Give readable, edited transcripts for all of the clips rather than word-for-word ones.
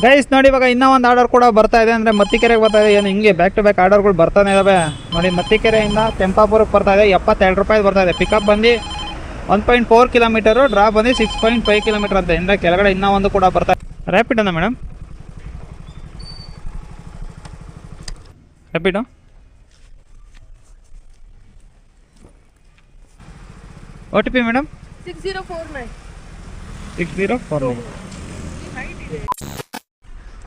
Guys ನೋಡಿ ಇವಾಗ ಇನ್ನೂ ಒಂದು ಆರ್ಡರ್ ಕೂಡ ಬರ್ತಾ ಇದೆ, ಅಂದರೆ ಮತ್ತಿಕೆರೆಗೆ ಬರ್ತಾ ಇದೆ. ಏನು ಹಿಂಗೆ ಬ್ಯಾಕ್ ಟು ಬ್ಯಾಕ್ ಆರ್ಡರ್ಗಳು ಬರ್ತಾನೆ ಇದಾವೆ ನೋಡಿ. ಮತ್ತಿಕೆರೆಯಿಂದ ಕೆಂಪಾಪುರಕ್ಕೆ ಬರ್ತಾ ಇದೆ, 72 ರೂಪಾಯಿ ಬರ್ತಾ ಇದೆ. ಪಿಕಪ್ ಬಂದು 1.4 ಕಿಲೋಮೀಟರು, ಡ್ರಾಪ್ ಬಂದು 6.5 ಕಿಲೋಮೀಟರ್ ಅಂತ. ಇಂದ ಕೆಳಗಡೆ ಇನ್ನೂ ಒಂದು ಕೂಡ ಬರ್ತಾ ಇದೆ. ರ್ಯಾಪಿಡ್ ಅನ್ನ madam, rapid OTP madam 6049.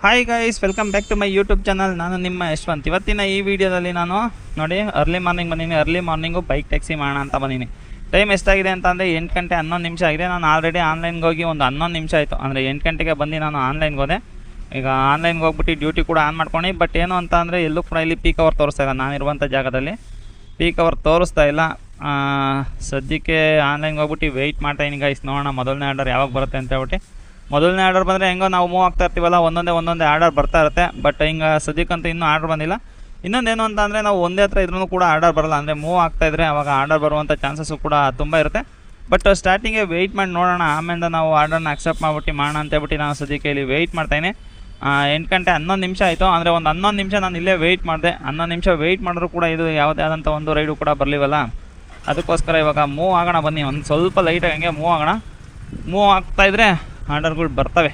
Hi guys, welcome back to my YouTube channel. ನಾನು ನಿಮ್ಮ ಯಶ್ವಂತ್. ಇವತ್ತಿನ ಈ ವಿಡಿಯೋದಲ್ಲಿ ನಾನು ನೋಡಿ ಅರ್ಲಿ ಮಾರ್ನಿಂಗ್ ಬಂದೀನಿ. ಅರ್ಲಿ ಮಾರ್ನಿಂಗು ಬೈಕ್ ಟ್ಯಾಕ್ಸಿ ಮಾಡೋಣ ಅಂತ ಬಂದೀನಿ. ಟೈಮ್ ಎಷ್ಟಾಗಿದೆ ಅಂತಂದರೆ 8 ಗಂಟೆ 11 ನಿಮಿಷ ಆಗಿದೆ. ನಾನು ಆಲ್ರೆಡಿ ಆನ್ಲೈನ್ಗೆ ಹೋಗಿ ಒಂದು 11 ನಿಮಿಷ ಆಯಿತು. ಅಂದರೆ 8 ಗಂಟೆಗೆ ಬಂದು ನಾನು ಆನ್ಲೈನ್ಗೆ ಹೋದೆ. ಈಗ ಆನ್ಲೈನ್ಗೆ ಹೋಗ್ಬಿಟ್ಟು ಡ್ಯೂಟಿ ಕೂಡ ಆನ್ ಮಾಡ್ಕೊಂಡು, ಬಟ್ ಏನು ಅಂತ ಅಂದರೆ ಎಲ್ಲೂ ಕೂಡ ಇಲ್ಲಿ ಪೀಕ್ ಅವರ್ ತೋರಿಸ್ತಾ ಇಲ್ಲ. ನಾನಿರುವಂಥ ಜಾಗದಲ್ಲಿ ಪೀಕ್ ಅವರ್ ತೋರಿಸ್ತಾ ಇಲ್ಲ. ಸದ್ಯಕ್ಕೆ ಆನ್ಲೈನ್ಗೆ ಹೋಗ್ಬಿಟ್ಟು ವೆಯ್ಟ್ ಮಾಡ್ತಾಯಿದ್ದೀನಿ ಗೈಸ್. ನೋಡೋಣ ಮೊದಲನೇ ಆರ್ಡರ್ ಯಾವಾಗ ಬರುತ್ತೆ ಅಂತ ಹೇಳ್ಬಿಟ್ಟು. ಮೊದಲನೇ ಆರ್ಡರ್ ಬಂದರೆ ಹೆಂಗೋ ನಾವು ಮೂವ್ ಆಗ್ತಾ ಇರ್ತೀವಲ್ಲ, ಒಂದೊಂದೇ ಆರ್ಡರ್ ಬರ್ತಾ ಇರುತ್ತೆ. ಬಟ್ ಹಿಂಗೆ ಸದ್ಯಕ್ಕಂತೂ ಇನ್ನೂ ಆರ್ಡರ್ ಬಂದಿಲ್ಲ. ಇನ್ನೊಂದೇನು ಅಂತ ಅಂದರೆ ನಾವು ಒಂದೇ ಹತ್ರ ಇದ್ರೂ ಕೂಡ ಆರ್ಡರ್ ಬರೋಲ್ಲ. ಅಂದರೆ ಮೂವ್ ಆಗ್ತಾಯಿದ್ರೆ ಅವಾಗ ಆರ್ಡರ್ ಬರುವಂಥ ಚಾನ್ಸಸ್ಸು ಕೂಡ ತುಂಬ ಇರುತ್ತೆ. ಬಟ್ ಸ್ಟಾರ್ಟಿಂಗೇ ವೆಯ್ಟ್ ಮಾಡಿ ನೋಡೋಣ, ಆಮೇಲೆ ನಾವು ಆರ್ಡರ್ನ ಅಕ್ಸೆಪ್ಟ್ ಮಾಡಿಬಿಟ್ಟು ಮಾಡೋಣ ಅಂತೇಳ್ಬಿಟ್ಟು ನಾನು ಸದ್ಯಕ್ಕೆ ಇಲ್ಲಿ ವೆಯ್ಟ್ ಮಾಡ್ತಾಯಿನಿ. 8 ಗಂಟೆ 11 ನಿಮಿಷ ಆಯಿತು. ಅಂದರೆ ಒಂದು 11 ನಿಮಿಷ ನಾನು ಇಲ್ಲೇ ವೆಯ್ಟ್ ಮಾಡಿದೆ. 11 ನಿಮಿಷ ವೆಯ್ಟ್ ಮಾಡಿದ್ರು ಕೂಡ ಇದು ಯಾವುದೇ ಆದಂಥ ಒಂದು ರೈಡು ಕೂಡ ಬರಲಿವಲ್ಲ. ಅದಕ್ಕೋಸ್ಕರ ಇವಾಗ ಮೂವ್ ಆಗೋಣ ಬನ್ನಿ. ಒಂದು ಸ್ವಲ್ಪ ಲೈಟಾಗಿ ಹಂಗೆ ಮೂವ್ ಆಗೋಣ. ಮೂವ್ ಆಗ್ತಾಯಿದ್ರೆ ಆರ್ಡರ್ಗಳು ಬರ್ತವೆ.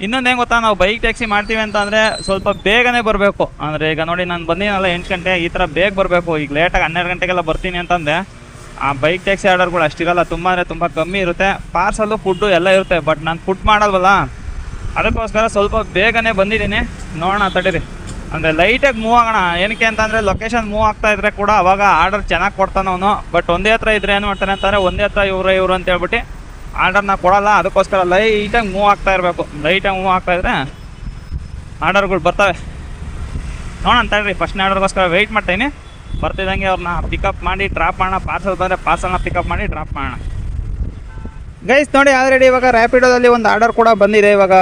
ಇನ್ನೊಂದು ಹೆಂಗೆ ಗೊತ್ತಾ, ನಾವು ಬೈಕ್ ಟ್ಯಾಕ್ಸಿ ಮಾಡ್ತೀವಿ ಅಂತ ಅಂದರೆ ಸ್ವಲ್ಪ ಬೇಗನೆ ಬರಬೇಕು. ಅಂದರೆ ಈಗ ನೋಡಿ ನಾನು ಬಂದಿನಲ್ಲ 8 ಗಂಟೆ, ಈ ಥರ ಬೇಗ ಬರಬೇಕು. ಈಗ ಲೇಟಾಗಿ 12 ಗಂಟೆಗೆಲ್ಲ ಬರ್ತೀನಿ ಅಂತಂದರೆ ಆ ಬೈಕ್ ಟ್ಯಾಕ್ಸಿ ಆರ್ಡರ್ಗಳು ಅಷ್ಟಿರಲ್ಲ, ತುಂಬ ಅಂದರೆ ತುಂಬ ಕಮ್ಮಿ ಇರುತ್ತೆ. ಪಾರ್ಸಲ್ಲು ಫುಡ್ಡು ಎಲ್ಲ ಇರುತ್ತೆ. ಬಟ್ ನಾನು ಫುಡ್ ಮಾಡಲ್ವಲ್ಲ, ಅದಕ್ಕೋಸ್ಕರ ಸ್ವಲ್ಪ ಬೇಗನೆ ಬಂದಿದ್ದೀನಿ. ನೋಡೋಣ ತಡೀರಿ. ಅಂದರೆ ಲೈಟಾಗಿ ಮೂವ್ ಆಗೋಣ. ಏನಕ್ಕೆ ಅಂತಂದರೆ ಲೊಕೇಶನ್ ಮೂವ್ ಆಗ್ತಾಯಿದ್ರೆ ಕೂಡ ಅವಾಗ ಆರ್ಡರ್ ಚೆನ್ನಾಗಿ ಕೊಡ್ತಾನೆ ಅವನು. ಬಟ್ ಒಂದೇ ಹತ್ರ ಇದ್ದರೆ ಏನು ಮಾಡ್ತಾನೆ ಅಂತಂದರೆ ಒಂದೇ ಹತ್ರ ಇವರು ಅಂತ ಹೇಳ್ಬಿಟ್ಟು ಆರ್ಡರ್ನ ಕೊಡೋಲ್ಲ. ಅದಕ್ಕೋಸ್ಕರ ಲೈಟಾಗಿ ಮೂವ್ ಆಗ್ತಾ ಇರಬೇಕು. ಲೈಟಾಗಿ ಮೂವ್ ಆಗ್ತಾಯಿದ್ರೆ ಆರ್ಡರ್ಗಳು ಬರ್ತವೆ. ನೋಡೋಣ ತಡ್ರಿ. ಫಸ್ಟ್ನೇ ಆರ್ಡರ್ಗೋಸ್ಕರ ವೆಯ್ಟ್ ಮಾಡ್ತೀನಿ. ಬರ್ತಿದ್ದಂಗೆ ಅವ್ರನ್ನ ಪಿಕಪ್ ಮಾಡಿ ಡ್ರಾಪ್ ಮಾಡೋಣ. ಪಾರ್ಸಲ್ ಬಂದರೆ ಪಾರ್ಸಲ್ನ ಪಿಕಪ್ ಮಾಡಿ ಡ್ರಾಪ್ ಮಾಡೋಣ. ಗೈಸ್ ನೋಡಿ ಆಲ್ರೆಡಿ ಇವಾಗ ರ್ಯಾಪಿಡೋದಲ್ಲಿ ಒಂದು ಆರ್ಡರ್ ಕೂಡ ಬಂದಿದೆ. ಇವಾಗ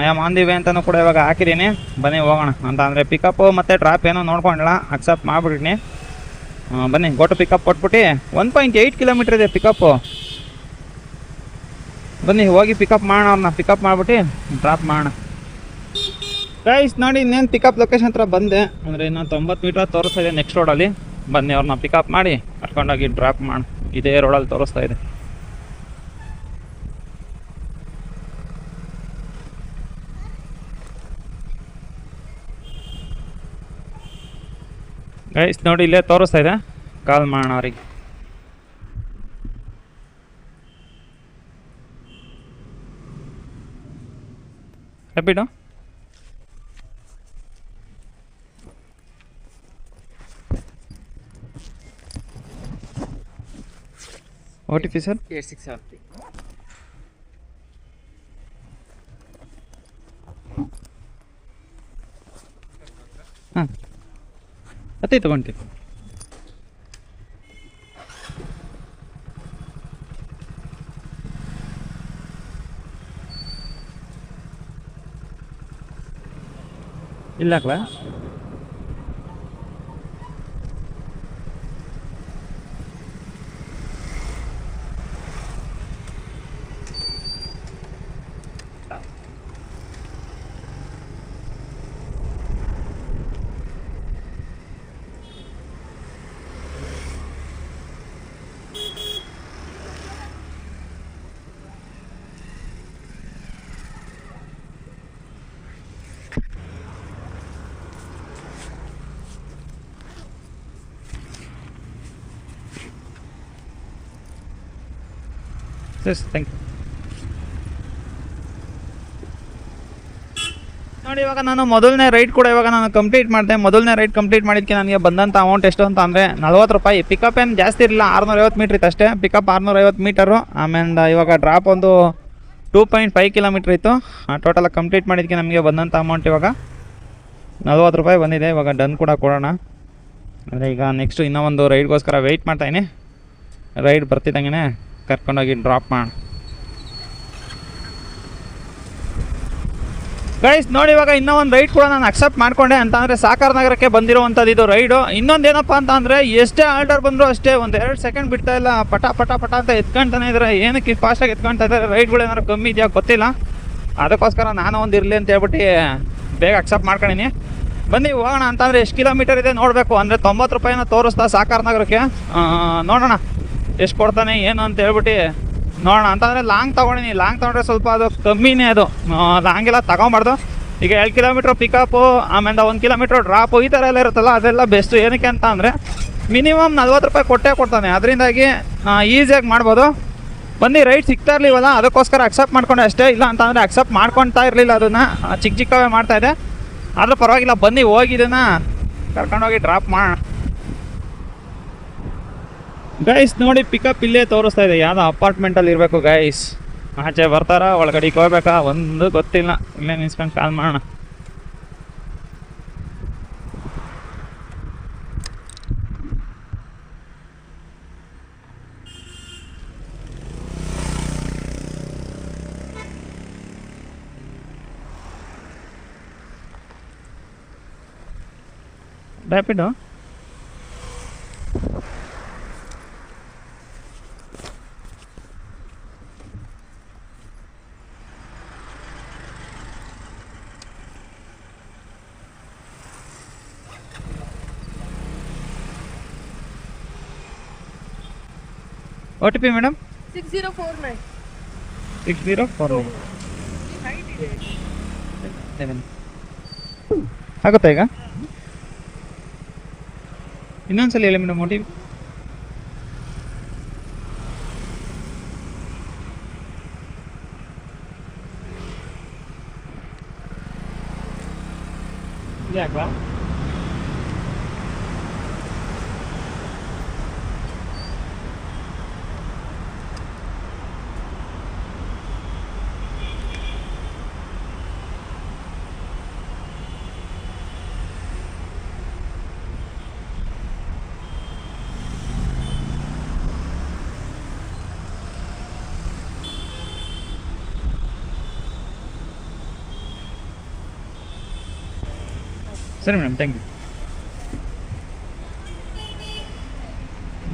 I am on the way ಅಂತಲೂ ಕೂಡ ಇವಾಗ ಹಾಕಿದ್ದೀನಿ. ಬನ್ನಿ ಹೋಗೋಣ ಅಂತ. ಅಂದರೆ ಪಿಕಪ್ಪು ಮತ್ತು ಡ್ರಾಪ್ ಏನೋ ನೋಡ್ಕೊಂಡಿಲ್ಲ, ಅಕ್ಸೆಪ್ಟ್ ಮಾಡಿಬಿಟ್ಟಿನಿ. ಬನ್ನಿ ಗೋಟು ಪಿಕಪ್ ಕೊಟ್ಬಿಟ್ಟು 1.8 ಕಿಲೋಮೀಟ್ರ್ ಇದೆ ಪಿಕಪ್ಪು. ಬನ್ನಿ ಹೋಗಿ ಪಿಕಪ್ ಮಾಡೋಣ. ಅವ್ರನ್ನ ಪಿಕಪ್ ಮಾಡಿಬಿಟ್ಟು ಡ್ರಾಪ್ ಮಾಡೋಣ. ಗೈಸ್ ನೋಡಿ ಇನ್ನೇನು ಪಿಕಪ್ ಲೊಕೇಶನ್ ಹತ್ರ ಬಂದೆ. ಅಂದರೆ ಇನ್ನು 90 ಮೀಟರ್ ತೋರಿಸ್ತಾ ಇದೆ ನೆಕ್ಸ್ಟ್ ರೋಡಲ್ಲಿ. ಬನ್ನಿ ಅವ್ರನ್ನ ಪಿಕಪ್ ಮಾಡಿ ಕರ್ಕೊಂಡೋಗಿ ಡ್ರಾಪ್ ಮಾಡೋಣ. ಇದೇ ರೋಡಲ್ಲಿ ತೋರಿಸ್ತಾ ಇದೆ. ಗೈಸ್ ನೋಡಿ ಇಲ್ಲೇ ತೋರಿಸ್ತಾ ಇದೆ. ಕಾಲ್ ಮಾಡೋಣ ಅವ್ರಿಗೆ. ರ್ಯಾಪಿಡು OTP ಸರ್ 8673. ಹಾಂ ಅತ್ತೆ ತೊಗೊಂತೀವಿ. ಇಲ್ಲ ಹಾಕ್ಲಾ? Yes thank you. ನೋಡಿ ಇವಾಗ ನಾನು ಮೊದಲನೇ ರೈಡ್ ಕೂಡ ಇವಾಗ ನಾನು ಕಂಪ್ಲೀಟ್ ಮಾಡಿದೆ. ಮೊದಲನೇ ರೈಡ್ ಕಂಪ್ಲೀಟ್ ಮಾಡಿದ್ದಕ್ಕೆ ನನಗೆ ಬಂದಂಥ ಅಮೌಂಟ್ ಎಷ್ಟು ಅಂತ ಅಂದರೆ 40 ರೂಪಾಯಿ. ಪಿಕಪ್ ಏನು ಜಾಸ್ತಿ ಇರಲಿಲ್ಲ, 650 ಮೀಟ್ರ್ ಇತ್ತು ಅಷ್ಟೇ. Pickup 650 metre. ಆಮೇಲೆ ಇವಾಗ ಡ್ರಾಪ್ ಒಂದು 2.5 ಕಿಲೋಮೀಟ್ರ್ ಇತ್ತು. ಟೋಟಲಾಗಿ ಕಂಪ್ಲೀಟ್ ಮಾಡಿದ್ದಕ್ಕೆ ನಮಗೆ ಬಂದಂಥ ಅಮೌಂಟ್ ಇವಾಗ 40 ರೂಪಾಯಿ ಬಂದಿದೆ. ಇವಾಗ ಡನ್ ಕೂಡ ಕೊಡೋಣ. ಅಂದರೆ ಈಗ ನೆಕ್ಸ್ಟು ಇನ್ನೂ ಒಂದು ರೈಡ್ಗೋಸ್ಕರ ವೆಯ್ಟ್ ಮಾಡ್ತಾಯಿನಿ. ರೈಡ್ ಬರ್ತಿದ್ದಂಗೆ ಕರ್ಕೊಂಡೋಗಿ ಡ್ರಾಪ್ ಮಾಡೋಣ. ಗೈಸ್ ನೋಡಿ ಇವಾಗ ಇನ್ನೂ ಒಂದು ರೈಡ್ ಕೂಡ ನಾನು ಅಕ್ಸೆಪ್ಟ್ ಮಾಡಿಕೊಂಡೆ. ಅಂತ ಅಂದರೆ ಸಾಕಾರ ನಗರಕ್ಕೆ ಬಂದಿರುವಂಥದ್ದು ಇದು ರೈಡು. ಇನ್ನೊಂದೇನಪ್ಪ ಅಂತ ಅಂದರೆ ಎಷ್ಟೇ ಆರ್ಡರ್ ಬಂದರೂ ಅಷ್ಟೇ 1-2 ಸೆಕೆಂಡ್ ಬಿಡ್ತಾ ಇಲ್ಲ. ಪಟ ಪಟ ಪಟ ಅಂತ ಎತ್ಕೊಳ್ತಾನೆ ಇದ್ದಾರೆ. ಏನಕ್ಕೆ ಫಾಸ್ಟಾಗಿ ಎತ್ಕೊಳ್ತಾ ಇದ್ದಾರೆ? ರೈಡ್ಗಳು ಏನಾದ್ರು ಕಮ್ಮಿ ಇದೆಯಾ ಗೊತ್ತಿಲ್ಲ. ಅದಕ್ಕೋಸ್ಕರ ನಾನು ಒಂದು ಇರಲಿ ಅಂತ ಹೇಳ್ಬಿಟ್ಟು ಬೇಗ ಅಕ್ಸೆಪ್ಟ್ ಮಾಡ್ಕೊಂಡಿನಿ. ಬನ್ನಿ ಹೋಗೋಣ ಅಂತಂದರೆ ಎಷ್ಟು ಕಿಲೋಮೀಟರ್ ಇದೆ ನೋಡಬೇಕು. ಅಂದರೆ 90 ರೂಪಾಯಿನ ತೋರಿಸ್ತಾ ಸಾಕಾರ ನಗರಕ್ಕೆ. ನೋಡೋಣ ಎಷ್ಟು ಕೊಡ್ತಾನೆ ಏನು ಅಂತ ಹೇಳ್ಬಿಟ್ಟು ನೋಡೋಣ. ಅಂತಂದರೆ ಲಾಂಗ್ ತೊಗೊಂಡಿನಿ. ಲಾಂಗ್ ತೊಗೊಂಡ್ರೆ ಸ್ವಲ್ಪ ಅದು ಕಮ್ಮಿನೇ, ಅದು ಲಾಂಗೆಲ್ಲ ತೊಗೊಬಾರ್ದು. ಈಗ 2 ಕಿಲೋಮೀಟ್ರ್ ಪಿಕಪ್ಪು, ಆಮೇಲೆ 1 ಕಿಲೋಮೀಟ್ರ್ ಡ್ರಾಪು, ಈ ಥರ ಎಲ್ಲ ಇರುತ್ತಲ್ಲ, ಅದೆಲ್ಲ ಬೆಸ್ಟು. ಏನಕ್ಕೆ ಅಂತ ಅಂದರೆ ಮಿನಿಮಮ್ 40 ರೂಪಾಯಿ ಕೊಟ್ಟೇ ಕೊಡ್ತಾನೆ. ಅದರಿಂದಾಗಿ ಈಸಿಯಾಗಿ ಮಾಡ್ಬೋದು. ಬನ್ನಿ ರೈಟ್ ಸಿಗ್ತಾ ಇರಲಿವಲ್ಲ, ಅದಕ್ಕೋಸ್ಕರ ಅಕ್ಸೆಪ್ಟ್ ಮಾಡ್ಕೊಂಡೆ ಅಷ್ಟೇ. ಇಲ್ಲ ಅಂತಂದರೆ ಅಕ್ಸೆಪ್ಟ್ ಮಾಡ್ಕೊಳ್ತಾ ಇರಲಿಲ್ಲ, ಅದನ್ನು ಚಿಕ್ಕವೇ ಮಾಡ್ತಾಯಿದ್ದೆ. ಆದರೂ ಪರವಾಗಿಲ್ಲ, ಬನ್ನಿ ಹೋಗಿ ಇದನ್ನು ಕರ್ಕೊಂಡೋಗಿ ಡ್ರಾಪ್ ಮಾಡೋಣ. ಗೈಸ್ ನೋಡಿ, ಪಿಕಪ್ ಇಲ್ಲೇ ತೋರಿಸ್ತಾ ಇದೆ. ಯಾವುದೋ ಅಪಾರ್ಟ್ಮೆಂಟಲ್ಲಿ ಇರಬೇಕು ಗೈಸ್. ಆಚೆ ಬರ್ತಾರಾ ಒಳಗಡೆಗೆ ಹೋಗ್ಬೇಕಾ ಒಂದು ಗೊತ್ತಿಲ್ಲ. ಇಲ್ಲೇ ನಿಲ್ಸ್ಕೊಂಡು ಕಾಲ್ ಮಾಡೋಣ. Rapido OTP madam 6049. 6049 ಆಗುತ್ತಾ ಈಗ? ಇನ್ನೊಂದ್ಸಲ ಹೇಳಿ ಮೇಡಮ್ OTP. ಯಾಕಾ ಸರಿ ಮೇಡಮ್, ಥ್ಯಾಂಕ್ ಯು.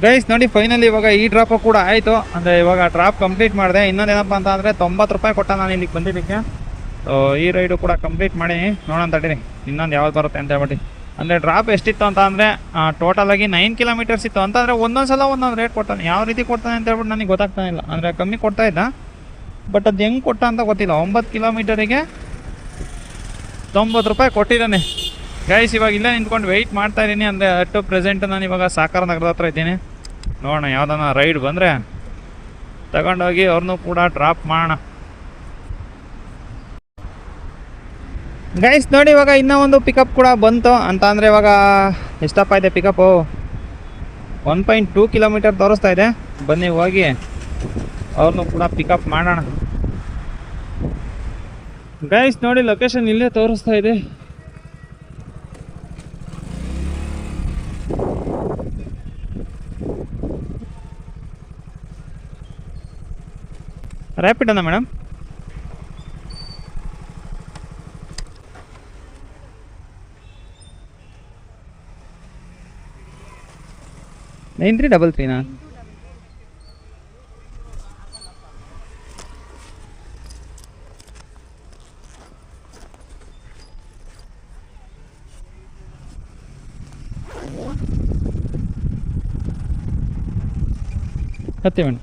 ಗೈಸ್ ನೋಡಿ, ಫೈನಲಿ ಇವಾಗ ಈ ಡ್ರಾಪು ಕೂಡ ಆಯಿತು. ಅಂದರೆ ಇವಾಗ ಡ್ರಾಪ್ ಕಂಪ್ಲೀಟ್ ಮಾಡಿದೆ. ಇನ್ನೊಂದೇನಪ್ಪ ಅಂತ ಅಂದರೆ 90 ರೂಪಾಯಿ ಕೊಟ್ಟ ನಾನು ಇಲ್ಲಿಗೆ ಬಂದಿದ್ದಕ್ಕೆ. ಈ ರೈಡು ಕೂಡ ಕಂಪ್ಲೀಟ್ ಮಾಡಿ ನೋಡೋಣ ತಡೀರಿ ಇನ್ನೊಂದು ಯಾವ್ದು ಬರುತ್ತೆ ಅಂತ ಹೇಳ್ಬಿಟ್ಟು. ಅಂದರೆ ಡ್ರಾಪ್ ಎಷ್ಟಿತ್ತು ಅಂತ ಅಂದರೆ ಟೋಟಲಾಗಿ 9 ಕಿಲೋಮೀಟರ್ಸ್ ಇತ್ತು. ಅಂತಂದರೆ ಒಂದೊಂದು ಸಲ ಒಂದೊಂದು ರೇಟ್ ಕೊಡ್ತಾನೆ. ಯಾವ ರೀತಿ ಕೊಡ್ತಾನೆ ಅಂತ ಹೇಳ್ಬಿಟ್ಟು ನನಗೆ ಗೊತ್ತಾಗ್ತಾನೆ ಇಲ್ಲ. ಅಂದರೆ ಕಮ್ಮಿ ಕೊಡ್ತಾ ಇದ್ದ, ಬಟ್ ಅದು ಹೆಂಗೆ ಕೊಟ್ಟ ಅಂತ ಗೊತ್ತಿಲ್ಲ. 9 ಕಿಲೋಮೀಟರಿಗೆ 90 ರೂಪಾಯಿ ಕೊಟ್ಟಿದ್ದಾನೆ. ಗೈಸ್ ಇವಾಗ ಇಲ್ಲೇ ನಿಂತ್ಕೊಂಡು ವೆಯ್ಟ್ ಮಾಡ್ತಾ ಇದ್ದೀನಿ. ಅಂದರೆ ಅಟ್ಟು ಪ್ರೆಸೆಂಟ್ ನಾನು ಇವಾಗ ಸಾಕಾರ ನಗರದ ಹತ್ರ ಇದ್ದೀನಿ. ನೋಡೋಣ ಯಾವುದನ್ನ ರೈಡ್ ಬಂದರೆ ತಗೊಂಡೋಗಿ ಅವ್ರನ್ನೂ ಕೂಡ ಡ್ರಾಪ್ ಮಾಡೋಣ. ಗೈಸ್ ನೋಡಿ, ಇವಾಗ ಇನ್ನೂ ಒಂದು ಪಿಕಪ್ ಕೂಡ ಬಂತು. ಅಂತ ಅಂದರೆ ಇವಾಗ ಎಷ್ಟಪ್ಪ ಇದೆ ಪಿಕಪ್ಪು? 1.2 ಕಿಲೋಮೀಟರ್ ತೋರಿಸ್ತಾ ಇದೆ. ಬನ್ನಿ ಹೋಗಿ ಅವ್ರನ್ನೂ ಕೂಡ ಪಿಕಪ್ ಮಾಡೋಣ. ಗೈಸ್ ನೋಡಿ, ಲೊಕೇಶನ್ ಇಲ್ಲೇ ತೋರಿಸ್ತಾ ಇದೆ. ರ್ಯಾಪಿಡೋನಾ ಮೇಡಮ್? ನೈನ್ 333ನಾ? ಹತ್ತಿ ಮೇಡಮ್.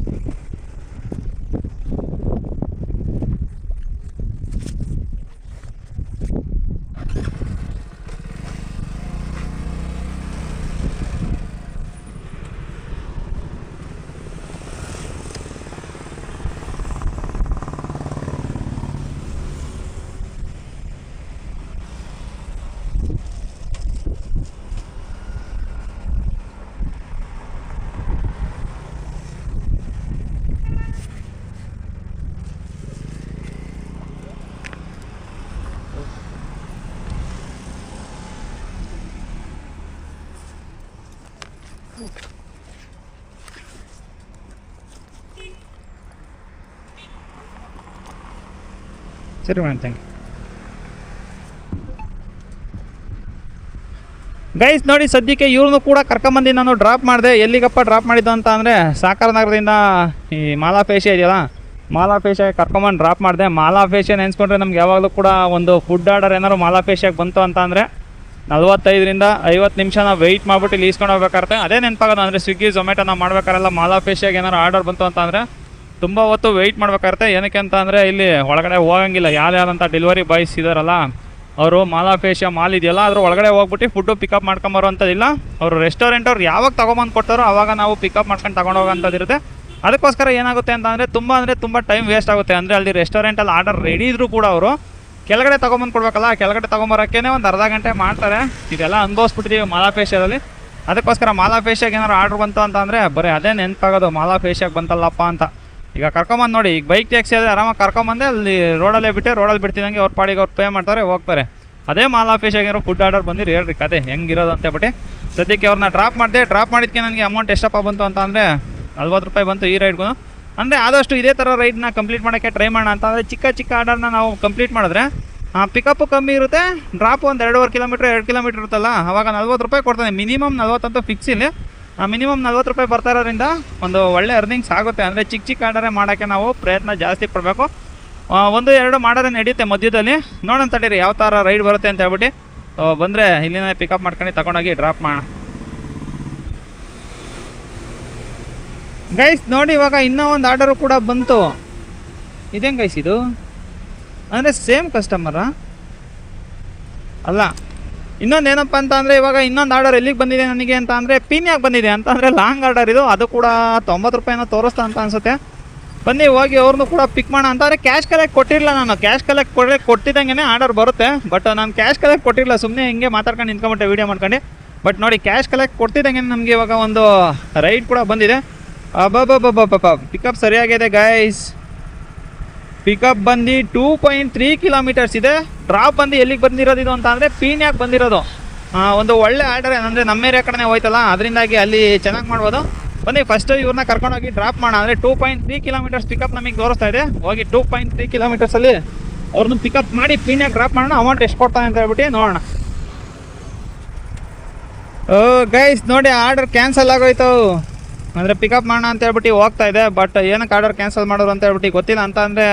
ಸರಿ ಮೇಡಮ್, ಥ್ಯಾಂಕ್ ಯು. ಗೈಸ್ ನೋಡಿ, ಸದ್ಯಕ್ಕೆ ಇವ್ರನ್ನೂ ಕೂಡ ಕರ್ಕೊಂಬಂದು ನಾನು ಡ್ರಾಪ್ ಮಾಡಿದೆ. ಎಲ್ಲಿಗಪ್ಪ ಡ್ರಾಪ್ ಮಾಡಿದ್ದು ಅಂತ ಅಂದರೆ ಸಾಕಾರ ನಗರದಿಂದ ಈ ಮಾಲಾ ಫೇಶಿಯಾ ಇದೆಯಲ್ಲ ಮಾಲಾಫೇಶಿಯಾಗೆ ಕರ್ಕೊಂಬಂದು ಡ್ರಾಪ್ ಮಾಡಿದೆ. ಮಾಲಾಫೇಶಿಯಾ ನೆನೆಸ್ಕೊಂಡ್ರೆ ನಮ್ಗೆ ಯಾವಾಗಲೂ ಕೂಡ ಒಂದು ಫುಡ್ ಆರ್ಡರ್ ಏನಾದ್ರು ಮಾಲಾಫೇಶಿಯಾಗೆ ಬಂತು ಅಂತ ಅಂದರೆ 45ರಿಂದ 50 ನಿಮಿಷ ನಾವು ವೆಯ್ಟ್ ಮಾಡಿಬಿಟ್ಟು ಇಲ್ಲಿ ಈಸ್ಕೊಂಡು ಹೋಗ್ಬೇಕಾಗುತ್ತೆ. ಅದೇ ನೆನಪಾಗೋದು ಅಂದರೆ ಸ್ವಿಗ್ಗಿ ಝೊಮ್ಯಾಟೊ ನಾವು ಮಾಡ್ಬೇಕಾರೆಲ್ಲ ಮಾಲಾಫೇಶಿಯಾಗೆ ಏನಾರು ಆರ್ಡರ್ ಬಂತು ಅಂತ ಅಂದರೆ ತುಂಬ ಹೊತ್ತು ವೆಯ್ಟ್ ಮಾಡ್ಬೇಕಾಗುತ್ತೆ. ಏನಕ್ಕೆ ಅಂತ ಅಂದರೆ ಇಲ್ಲಿ ಒಳಗಡೆ ಹೋಗಂಗಿಲ್ಲ. ಯಾರ್ಯಾರಂಥ ಡೆಲಿವರಿ ಬಾಯ್ಸ್ ಇದ್ದಾರಲ್ಲ ಅವರು ಮಾಲಾಫೇಶಿಯಾ ಮಾಲ್ ಇದೆಯಲ್ಲ ಅದ್ರ ಒಳಗಡೆ ಹೋಗ್ಬಿಟ್ಟು ಫುಡ್ಡು ಪಿಕಪ್ ಮಾಡ್ಕೊಂಬರೋವಂಥದ್ದಿಲ್ಲ. ಅವರು ರೆಸ್ಟೋರೆಂಟ್ ಅವ್ರು ಯಾವಾಗ ತೊಗೊಂಬಂದು ಕೊಡ್ತಾರೋ ಆವಾಗ ನಾವು ಪಿಕಪ್ ಮಾಡ್ಕೊಂಡು ತೊಗೊಂಡೋಗೋಂಥದ್ದಿರುತ್ತೆ. ಅದಕ್ಕೋಸ್ಕರ ಏನಾಗುತ್ತೆ ಅಂತ ಅಂದರೆ ತುಂಬ ಟೈಮ್ ವೇಸ್ಟ್ ಆಗುತ್ತೆ. ಅಂದರೆ ಅಲ್ಲಿ ರೆಸ್ಟೋರೆಂಟಲ್ಲಿ ಆರ್ಡರ್ ರೆಡಿ ಇದ್ದರೂ ಕೂಡ ಅವರು ಕೆಳಗಡೆ ತೊಗೊಂಬಂದು ಕೊಡ್ಬೇಕಲ್ಲ, ಕೆಳಗಡೆ ತೊಗೊಂಬರೋಕ್ಕೇ ಒಂದು ಅರ್ಧ ಗಂಟೆ ಮಾಡ್ತಾರೆ. ಇದೆಲ್ಲ ಅನುಭವಿಸ್ಬಿಟ್ಟಿದ್ದೀವಿ ಮಾಲಾಫೇಶಿಯಾದಲ್ಲಿ. ಅದಕ್ಕೋಸ್ಕರ ಮಾಲಾಫೇಶಿಯಾಗೆ ಏನಾರು ಆರ್ಡ್ರ್ ಬಂತು ಅಂತ ಅಂದರೆ ಬರೀ ಅದೇ ನೆನಪಾಗೋದು, ಮಾಲಾಫೇಶಿಯಾಗೆ ಬಂತಲ್ಲಪ್ಪ ಅಂತ. ಈಗ ಕರ್ಕೊಂಬಂದು ನೋಡಿ, ಈಗ ಬೈಕ್ ಟ್ಯಾಕ್ಸಿ ಆದರೆ ಆರಾಮಾಗಿ ಕರ್ಕೊಂಬಂದೆ ಅಲ್ಲಿ ರೋಡಲ್ಲೇ ಬಿಟ್ಟೆ, ರೋಡಲ್ಲಿ ಬಿಡ್ತಿದ್ದಂಗೆ ಅವ್ರ ಪಾಡಿಗೆ ಅವ್ರು ಪೇ ಮಾಡ್ತಾರೆ, ಹೋಗ್ತಾರೆ. ಅದೇ ಮಾಲಾಫೇಶಿಯಾಗಿರೋ ಫುಡ್ ಆರ್ಡರ್ ಬಂದಿರಿ ಹೇಳ್ರಿ ಕತೆ ಹೆಂಗಿರೋದು ಅಂತೇಳ್ಬಿಟ್ಟು. ಸದ್ಯಕ್ಕೆ ಅವ್ರನ್ನ ಡ್ರಾಪ್ ಮಾಡಿದೆ. ಡ್ರಾಪ್ ಮಾಡಿದ್ದಕ್ಕೆ ನನಗೆ ಅಮೌಂಟ್ ಎಷ್ಟಪ್ಪ ಬಂತು ಅಂತ ಅಂದರೆ 40 ರೂಪಾಯಿ ಬಂತು ಈ ರೈಡ್ಗೂ. ಅಂದರೆ ಆದಷ್ಟು ಇದೇ ಥರ ರೈಡ್ನ ಕಂಪ್ಲೀಟ್ ಮಾಡೋಕ್ಕೆ ಟ್ರೈ ಮಾಡೋಣ ಅಂತ. ಅಂದರೆ ಚಿಕ್ಕ ಆರ್ಡರ್ನ ನಾವು ಕಂಪ್ಲೀಟ್ ಮಾಡಿದ್ರೆ ಪಿಕಪ್ಪು ಕಮ್ಮಿ ಇರುತ್ತೆ, ಡ್ರಾಪ್ ಒಂದು 2.5 ಕಿಲೋಮೀಟ್ರ್ 2 ಕಿಲೋಮೀಟ್ರ್ ಇರುತ್ತಲ್ಲ, ಅವಾಗ 40 ರೂಪಾಯಿ ಕೊಡ್ತಾನೆ. ಮಿನಿಮಮ್ 40 ಅಂತೂ ಫಿಕ್ಸ್ ಇಲ್ಲಿ. ಮಿನಿಮಮ್ 40 ರೂಪಾಯಿ ಬರ್ತಾ ಇರೋದ್ರಿಂದ ಒಂದು ಒಳ್ಳೆ ಅರ್ನಿಂಗ್ಸ್ ಆಗುತ್ತೆ. ಅಂದರೆ ಚಿಕ್ಕ ಆರ್ಡರೇ ಮಾಡೋಕ್ಕೆ ನಾವು ಪ್ರಯತ್ನ ಜಾಸ್ತಿ ಪಡಬೇಕು. 1-2 ಮಾಡೋದೇ ನಡೆಯುತ್ತೆ ಮಧ್ಯದಲ್ಲಿ. ನೋಡೋಣ ತಡೀರಿ ಯಾವ ಥರ ರೈಡ್ ಬರುತ್ತೆ ಅಂತ ಹೇಳ್ಬಿಟ್ಟು. ಬಂದರೆ ಇಲ್ಲಿನೇ ಪಿಕಪ್ ಮಾಡ್ಕೊಂಡು ತಗೊಂಡೋಗಿ ಡ್ರಾಪ್ ಮಾಡೋಣ. ಗೈಸ್ ನೋಡಿ, ಇವಾಗ ಇನ್ನೂ ಒಂದು ಆರ್ಡರು ಕೂಡ ಬಂತು. ಇದೇನು ಗೈಸ್ ಇದು? ಅಂದರೆ ಸೇಮ್ ಕಸ್ಟಮರಾ ಅಲ್ಲ. ಇನ್ನೊಂದು ಏನಪ್ಪ ಅಂತ ಅಂದರೆ ಇವಾಗ ಇನ್ನೊಂದು ಆರ್ಡರ್ ಎಲ್ಲಿಗೆ ಬಂದಿದೆ ನನಗೆ ಅಂತ ಅಂದರೆ ಪೀನ್ಯಾಗೆ ಬಂದಿದೆ. ಅಂತ ಅಂದರೆ ಲಾಂಗ್ ಆರ್ಡರ್ ಇದು. ಅದು ಕೂಡ 90 ರೂಪಾಯಿನ ತೋರಿಸ್ತಾ ಅಂತ ಅನಿಸುತ್ತೆ. ಬನ್ನಿ ಹೋಗಿ ಅವ್ರನ್ನೂ ಕೂಡ ಪಿಕ್ ಮಾಡೋಣ ಅಂತ. ಅಂದರೆ ಕ್ಯಾಶ್ ಕಲೆಕ್ಟ್ ಕೊಟ್ಟಿರಲಿಲ್ಲ ನಾನು. ಕ್ಯಾಶ್ ಕಲೆಕ್ಟ್ ಕೊಟ್ಟಿದ್ದಂಗೆ ಆರ್ಡರ್ ಬರುತ್ತೆ. ಬಟ್ ನಾನು ಕ್ಯಾಶ್ ಕಲೆಕ್ಟ್ ಕೊಟ್ಟಿರಲಿಲ್ಲ, ಸುಮ್ಮನೆ ಹಿಂಗೆ ಮಾತಾಡ್ಕೊಂಡು ನಿಂತ್ಕೊಂಬಿಟ್ಟೆ ವೀಡಿಯೋ ಮಾಡ್ಕೊಂಡು. ಬಟ್ ನೋಡಿ, ಕ್ಯಾಶ್ ಕಲೆಕ್ಟ್ ಕೊಡ್ತಿದ್ದಂಗೆ ನಮಗೆ ಇವಾಗ ಒಂದು ರೈಡ್ ಕೂಡ ಬಂದಿದೆ. ಪಿಕಪ್ ಸರಿಯಾಗಿದೆ ಗೈಸ್. ಪಿಕಪ್ ಬಂದು 2.3 ಕಿಲೋಮೀಟರ್ಸ್ ಇದೆ. ಡ್ರಾಪ್ ಬಂದು ಎಲ್ಲಿಗೆ ಬಂದಿರೋದು ಇದು ಅಂತ ಅಂದರೆ ಪೀನ್ಯಾಗೆ ಬಂದಿರೋದು. ಒಂದು ಒಳ್ಳೆ ಆರ್ಡರ್ ಅಂದರೆ ನಮ್ಮ ಏರಿಯಾ ಕಡೆ ಹೋಯ್ತಲ್ಲ, ಅದರಿಂದಾಗಿ ಅಲ್ಲಿ ಚೆನ್ನಾಗಿ ಮಾಡ್ಬೋದು. ಬನ್ನಿ ಫಸ್ಟು ಇವ್ರನ್ನ ಕರ್ಕೊಂಡೋಗಿ ಡ್ರಾಪ್ ಮಾಡೋಣ. ಅಂದರೆ 2.3 ಕಿಲೋಮೀಟರ್ಸ್ ಪಿಕಪ್ ನಮಗೆ ತೋರಿಸ್ತಾ ಇದೆ. ಹೋಗಿ 2.3 ಕಿಲೋಮೀಟರ್ಸಲ್ಲಿ ಅವ್ರನ್ನ ಪಿಕಪ್ ಮಾಡಿ ಪೀನ್ಯಾಗೆ ಡ್ರಾಪ್ ಮಾಡೋಣ. ಅಮೌಂಟ್ ಎಷ್ಟು ಕೊಡ್ತಾನೆ ಅಂತ ಹೇಳ್ಬಿಟ್ಟು ನೋಡೋಣ. ಗೈಸ್ ನೋಡಿ, ಆರ್ಡರ್ ಕ್ಯಾನ್ಸಲ್ ಆಗೋಯ್ತು. ಅಂದರೆ ಪಿಕಪ್ ಮಾಡೋಣ ಅಂತ ಹೇಳ್ಬಿಟ್ಟು ಹೋಗ್ತಾ ಇದೆ. ಬಟ್ ಏನಕ್ಕೆ ಆರ್ಡರ್ ಕ್ಯಾನ್ಸಲ್ ಮಾಡೋರು ಅಂತ ಹೇಳ್ಬಿಟ್ಟು ಗೊತ್ತಿಲ್ಲ. ಅಂತ ಅಂದರೆ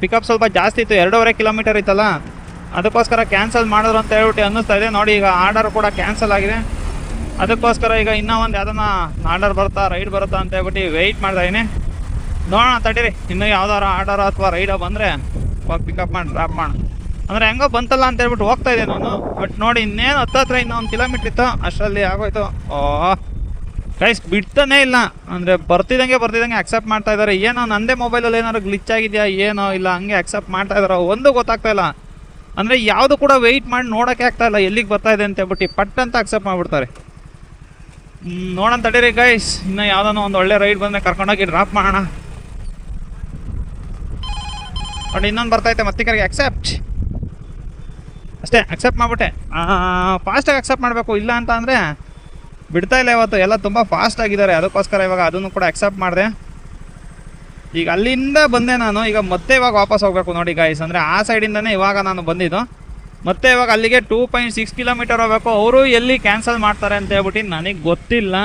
ಪಿಕಪ್ ಸ್ವಲ್ಪ ಜಾಸ್ತಿ ಇತ್ತು, 2.5 ಕಿಲೋಮೀಟರ್ ಇತ್ತಲ್ಲ, ಅದಕ್ಕೋಸ್ಕರ ಕ್ಯಾನ್ಸಲ್ ಮಾಡೋರು ಅಂತ ಹೇಳ್ಬಿಟ್ಟು ಅನ್ನಿಸ್ತಾ ಇದೆ. ನೋಡಿ ಈಗ ಆರ್ಡರ್ ಕೂಡ ಕ್ಯಾನ್ಸಲ್ ಆಗಿದೆ. ಅದಕ್ಕೋಸ್ಕರ ಈಗ ಇನ್ನೂ ಒಂದು ಯಾವುದನ್ನ ಆರ್ಡರ್ ಬರುತ್ತಾ ರೈಡ್ ಬರುತ್ತಾ ಅಂತ ಹೇಳ್ಬಿಟ್ಟು ವೆಯ್ಟ್ ಮಾಡ್ತಾಯಿದ್ದೀನಿ. ನೋಡೋಣ ತಡೀರಿ, ಇನ್ನೂ ಯಾವ್ದಾರು ಆರ್ಡರ್ ಅಥವಾ ರೈಡೋ ಬಂದರೆ ಹೋಗಿ ಪಿಕಪ್ ಮಾಡಿ ಡ್ರಾಪ್ ಮಾಡೋಣ. ಅಂದರೆ ಹೆಂಗೋ ಬಂತಲ್ಲ ಅಂತ ಹೇಳ್ಬಿಟ್ಟು ಹೋಗ್ತಾ ಇದ್ದೆ ನಾನು. ಬಟ್ ನೋಡಿ ಇನ್ನೇನು ಹತ್ರ ಇನ್ನೂ 1 ಕಿಲೋಮೀಟ್ರ್ ಇತ್ತು, ಅಷ್ಟರಲ್ಲಿ ಆಗೋಯ್ತು. ಗೈಸ್ ಬಿಡ್ತಾನೇ ಇಲ್ಲ. ಅಂದರೆ ಬರ್ತಿದ್ದಂಗೆ ಅಕ್ಸೆಪ್ಟ್ ಮಾಡ್ತಾ ಇದ್ದಾರೆ. ಏನೋ ನನ್ನದೇ ಮೊಬೈಲಲ್ಲಿ ಏನಾದ್ರು ಗ್ಲಿಚ್ ಆಗಿದೆಯಾ ಏನೋ ಇಲ್ಲ, ಹಂಗೆ ಅಕ್ಸೆಪ್ಟ್ ಮಾಡ್ತಾ ಇದ್ದಾರೆ. ಒಂದು ಗೊತ್ತಾಗ್ತಾ ಇಲ್ಲ. ಅಂದರೆ ಯಾವುದು ಕೂಡ ವೆಯ್ಟ್ ಮಾಡಿ ನೋಡೋಕ್ಕೆ ಆಗ್ತಾ ಇಲ್ಲ ಎಲ್ಲಿಗೆ ಬರ್ತಾ ಇದೆ ಅಂತ ಹೇಳ್ಬಿಟ್ಟು ಪಟ್ ಅಂತ ಅಕ್ಸೆಪ್ಟ್ ಮಾಡಿಬಿಡ್ತಾರೆ. ನೋಡೋಣ ತಡೀರಿ ಗೈಸ್, ಇನ್ನೂ ಯಾವುದೋ ಒಂದು ಒಳ್ಳೆ ರೈಡ್ ಬಂದರೆ ಕರ್ಕೊಂಡೋಗಿ ಡ್ರಾಪ್ ಮಾಡೋಣ. ನೋಡಿ ಇನ್ನೊಂದು ಬರ್ತೈತೆ ಮತ್ತಿಕರಿಗೆ ಅಕ್ಸೆಪ್ಟ್. ಅಷ್ಟೇ, ಅಕ್ಸೆಪ್ಟ್ ಮಾಡಿಬಿಟ್ಟೆ. ಫಾಸ್ಟಾಗಿ ಅಕ್ಸೆಪ್ಟ್ ಮಾಡಬೇಕು, ಇಲ್ಲ ಅಂತ ಅಂದರೆ ಬಿಡ್ತಾ ಇಲ್ಲ. ಇವತ್ತು ಎಲ್ಲ ತುಂಬ ಫಾಸ್ಟ್ ಆಗಿದ್ದಾರೆ. ಅದಕ್ಕೋಸ್ಕರ ಇವಾಗ ಅದನ್ನು ಕೂಡ ಅಕ್ಸೆಪ್ಟ್ ಮಾಡಿದೆ. ಈಗ ಅಲ್ಲಿಂದ ಬಂದೆ ನಾನು. ಈಗ ಮತ್ತೆ ಇವಾಗ ವಾಪಸ್ ಹೋಗಬೇಕು ನೋಡಿ ಗೈಸ್. ಅಂದರೆ ಆ ಸೈಡಿಂದನೇ ಇವಾಗ ನಾನು ಬಂದಿದ್ದು. ಮತ್ತೆ ಇವಾಗ ಅಲ್ಲಿಗೆ 2.6 ಕಿಲೋಮೀಟರ್ ಹೋಗಬೇಕು. ಅವರು ಎಲ್ಲಿ ಕ್ಯಾನ್ಸಲ್ ಮಾಡ್ತಾರೆ ಅಂತ ಹೇಳ್ಬಿಟ್ಟು ನನಗೆ ಗೊತ್ತಿಲ್ಲ.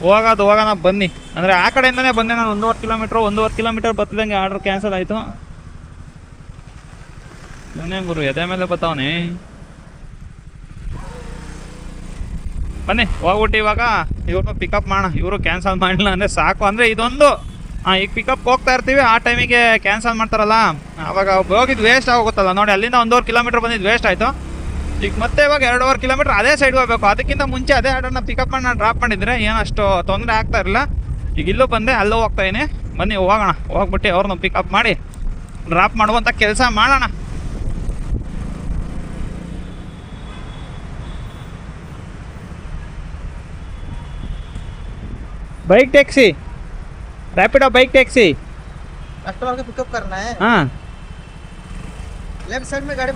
ಹೋಗೋಣ ಬನ್ನಿ. ಅಂದರೆ ಆ ಕಡೆಯಿಂದನೇ ಬಂದೆ ನಾನು. 1.5 ಕಿಲೋಮೀಟರ್ ಬರ್ತಿದ್ದಂಗೆ ಆರ್ಡರ್ ಕ್ಯಾನ್ಸಲ್ ಆಯಿತು. ನಾನೇ ಗುರು ಎದೆ ಮೇಲೆ ಬರ್ತಾವನೆ. ಬನ್ನಿ ಹೋಗ್ಬಿಟ್ಟು ಇವಾಗ ಇವ್ರನ್ನ ಪಿಕಪ್ ಮಾಡೋಣ. ಇವರು ಕ್ಯಾನ್ಸಲ್ ಮಾಡಿಲ್ಲ ಅಂದರೆ ಸಾಕು. ಅಂದರೆ ಇದೊಂದು ಈಗ ಪಿಕಪ್ ಹೋಗ್ತಾ ಇರ್ತೀವಿ, ಆ ಟೈಮಿಗೆ ಕ್ಯಾನ್ಸಲ್ ಮಾಡ್ತಾರಲ್ಲ, ಆವಾಗ ಹೋಗಿದ್ದು ವೇಸ್ಟ್ ಆಗೋಗುತ್ತಲ್ಲ. ನೋಡಿ ಅಲ್ಲಿಂದ 1.5 ಕಿಲೋಮೀಟರ್ ಬಂದಿದ್ದು ವೇಸ್ಟ್ ಆಯಿತು. ಈಗ ಮತ್ತೆ ಇವಾಗ 2.5 ಕಿಲೋಮೀಟರ್ ಅದೇ ಸೈಡ್ ಹೋಗಬೇಕು. ಅದಕ್ಕಿಂತ ಮುಂಚೆ ಅದೇ ಆರ್ಡರ್ನ ಪಿಕಪ್ ಮಾಡಿ ನಾನು ಡ್ರಾಪ್ ಮಾಡಿದರೆ ಏನಷ್ಟು ತೊಂದರೆ ಆಗ್ತಾ ಇರಲಿಲ್ಲ. ಈಗ ಇಲ್ಲೂ ಬಂದೆ, ಅಲ್ಲೂ ಹೋಗ್ತಾಯಿನಿ. ಬನ್ನಿ ಹೋಗೋಣ. ಹೋಗ್ಬಿಟ್ಟು ಅವ್ರನ್ನ ಪಿಕಪ್ ಮಾಡಿ ಡ್ರಾಪ್ ಮಾಡುವಂಥ ಕೆಲಸ ಮಾಡೋಣ. Bike taxi, Rapido bike taxi. Customer को पिकअप करना है। हाँ, लेफ्ट साइड में गाड़ी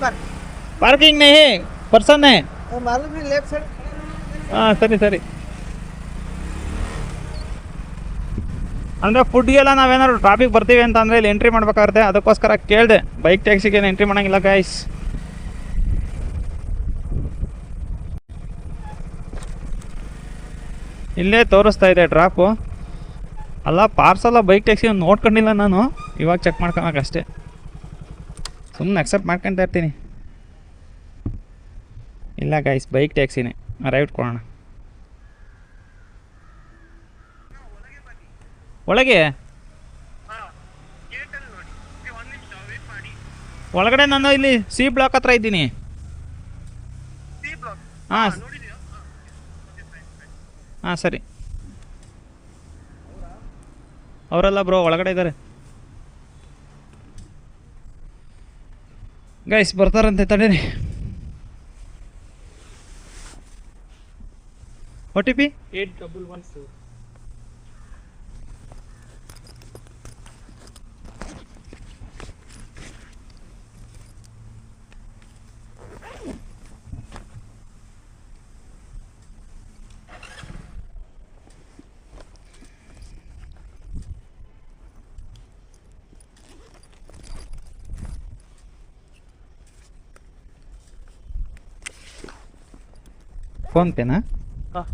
पार्किंग नहीं है, पर्सन है। मालूम नहीं, लेफ्ट साइड। ಹಾಂ ಸರಿ. ಅಂದರೆ ಫುಡ್ಗೆಲ್ಲ ನಾವೇನಾದ್ರು ಟ್ರಾಫಿಕ್ ಬರ್ತೀವಿ ಅಂತ ಅಂದರೆ ಇಲ್ಲಿ ಎಂಟ್ರಿ ಮಾಡ್ಬೇಕಾಗುತ್ತೆ. ಅದಕ್ಕೋಸ್ಕರ ಕೇಳಿದೆ. ಬೈಕ್ ಟ್ಯಾಕ್ಸಿಗೆ ಎಂಟ್ರಿ ಮಾಡೋಂಗಿಲ್ಲ ಗೈಸ್. ಇಲ್ಲೇ ತೋರಿಸ್ತಾ ಇದೆ ಡ್ರಾಪು. ಅಲ್ಲ ಪಾರ್ಸಲ್ಲ ಬೈಕ್ ಟ್ಯಾಕ್ಸಿ ನೋಡ್ಕೊಂಡಿಲ್ಲ ನಾನು. ಇವಾಗ ಚೆಕ್ ಮಾಡ್ಕೊಳಕ್ಕೆ ಅಷ್ಟೇ, ಸುಮ್ಮನೆ ಅಕ್ಸೆಪ್ಟ್ ಮಾಡ್ಕೊತಾ ಇರ್ತೀನಿ. ಇಲ್ಲ ಗೈಸ್, ಬೈಕ್ ಟ್ಯಾಕ್ಸಿನೇ, ರೈಟ್ ಕೊಡೋಣ. ಒಳಗೆ ಒಳಗಡೆ ನಾನು ಇಲ್ಲಿ ಸಿ ಬ್ಲಾಕ್ ಹತ್ರ ಇದ್ದೀನಿ. ಹಾಂ ಹಾಂ ಸರಿ. ಅವರೆಲ್ಲ ಬ್ರೋ ಒಳಗಡೆ ಇದ್ದಾರೆ ಗೈಸ್, ಬರ್ತಾರಂತೆ ತಡೀರಿ. OTP 8114. ಫೋನ್ ಪೇನಾ? ಹಾಂ,